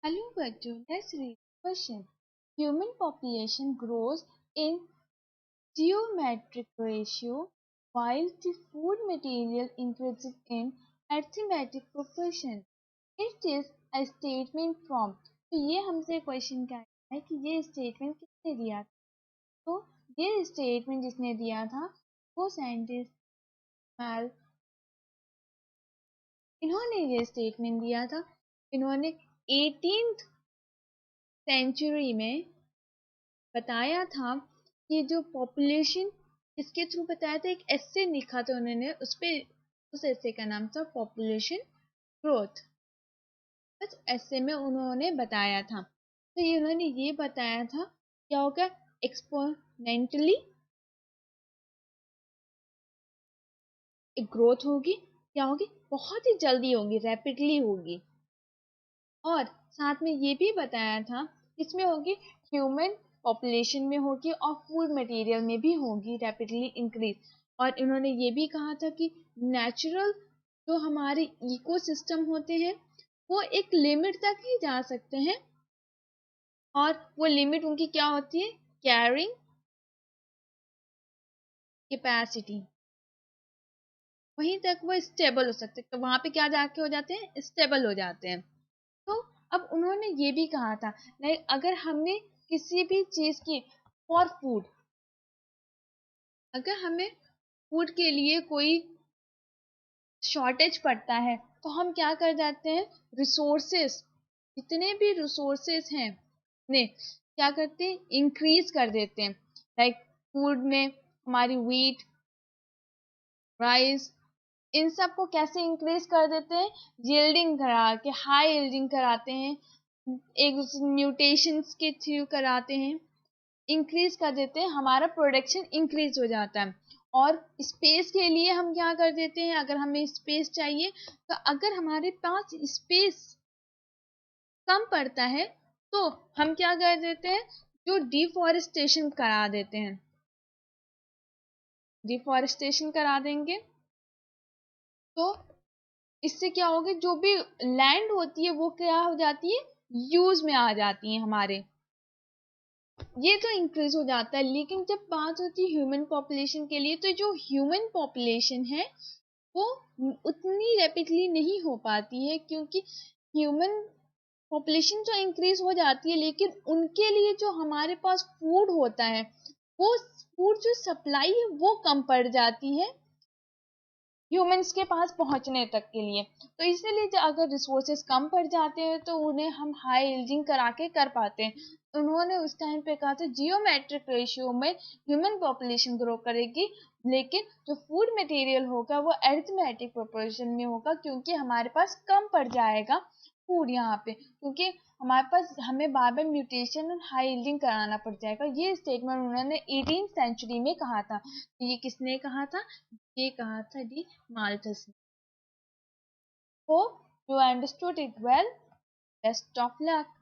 Hello, Bajju. Let's read the question. Human population grows in geometric ratio while the food material increases in arithmetic proportion. It is a statement from. तो ये हमसे question क्या है कि ये statement किसने दिया था? तो ये स्टेटमेंट जिसने दिया था वो साइंटिस्ट मैल, इन्होंने ये स्टेटमेंट दिया था। इन्होंने 18th सेंचुरी में बताया था कि जो पॉपुलेशन, इसके थ्रू बताया था, एक एस्से लिखा था उन्होंने, उस एस्से का नाम था पॉपुलेशन ग्रोथ। बस एस्से में उन्होंने बताया था, तो ये उन्होंने ये बताया था क्या होगा, एक्सपोनेंटली एक ग्रोथ होगी, क्या होगी, बहुत ही जल्दी होगी, रैपिडली होगी। और साथ में ये भी बताया था इसमें होगी ह्यूमन पॉपुलेशन में होगी और फूड मटेरियल में भी होगी रैपिडली इंक्रीज। और इन्होंने ये भी कहा था कि नेचुरल जो हमारे इकोसिस्टम होते हैं वो एक लिमिट तक ही जा सकते हैं, और वो लिमिट उनकी क्या होती है, कैरिंग कैपेसिटी, वहीं तक वो स्टेबल हो सकते हैं। तो वहां पे क्या जाके हो जाते हैं, स्टेबल हो जाते हैं। तो अब उन्होंने ये भी कहा था लाइक अगर हमने किसी भी चीज की फॉर फूड, अगर हमें फूड के लिए कोई शॉर्टेज पड़ता है तो हम क्या कर जाते हैं, रिसोर्सेस, जितने भी रिसोर्सेस हैं ने क्या करते हैं, इंक्रीज कर देते हैं। लाइक फूड में हमारी व्हीट, राइस, इन सब को कैसे इंक्रीज कर देते हैं, यील्डिंग करा के हाई यील्डिंग कराते हैं, एक म्यूटेशंस के थ्रू कराते हैं, इंक्रीज कर देते हैं, हमारा प्रोडक्शन इंक्रीज हो जाता है। और स्पेस के लिए हम क्या कर देते हैं, अगर हमें स्पेस चाहिए तो अगर हमारे पास स्पेस कम पड़ता है तो हम क्या कर देते हैं, जो डिफॉरेस्टेशन करा देते हैं, डिफॉरेस्टेशन करा देंगे तो इससे क्या होगा, जो भी लैंड होती है वो क्या हो जाती है, यूज में आ जाती है हमारे, ये तो इंक्रीज हो जाता है। लेकिन जब बात होती है ह्यूमन पॉपुलेशन के लिए, तो जो ह्यूमन पॉपुलेशन है वो उतनी रैपिडली नहीं हो पाती है, क्योंकि ह्यूमन पॉपुलेशन तो इंक्रीज हो जाती है लेकिन उनके लिए जो हमारे पास फूड होता है, वो फूड जो सप्लाई है वो कम पड़ जाती है ह्यूमंस के पास पहुंचने तक के लिए। तो इसीलिए अगर रिसोर्सेज कम पड़ जाते हैं तो उन्हें हम हाई यील्डिंग करा के कर पाते हैं। उन्होंने उस टाइम पे कहा था जियोमेट्रिक रेशियो में ह्यूमन पॉपुलेशन ग्रो करेगी, लेकिन जो फूड मटेरियल होगा वो अरिथमेटिक प्रोपोर्शन में होगा, क्योंकि हमारे पास कम पड़ जाएगा फूड यहाँ पे, क्योंकि हमारे पास हमें बार बार म्यूटेशन और हाई यील्डिंग कराना पड़ जाएगा। ये स्टेटमेंट उन्होंने 18th सेंचुरी में कहा था। तो ये किसने कहा था, ये कहा था डी माल्थस ने। Hope you understood it well. Best of luck.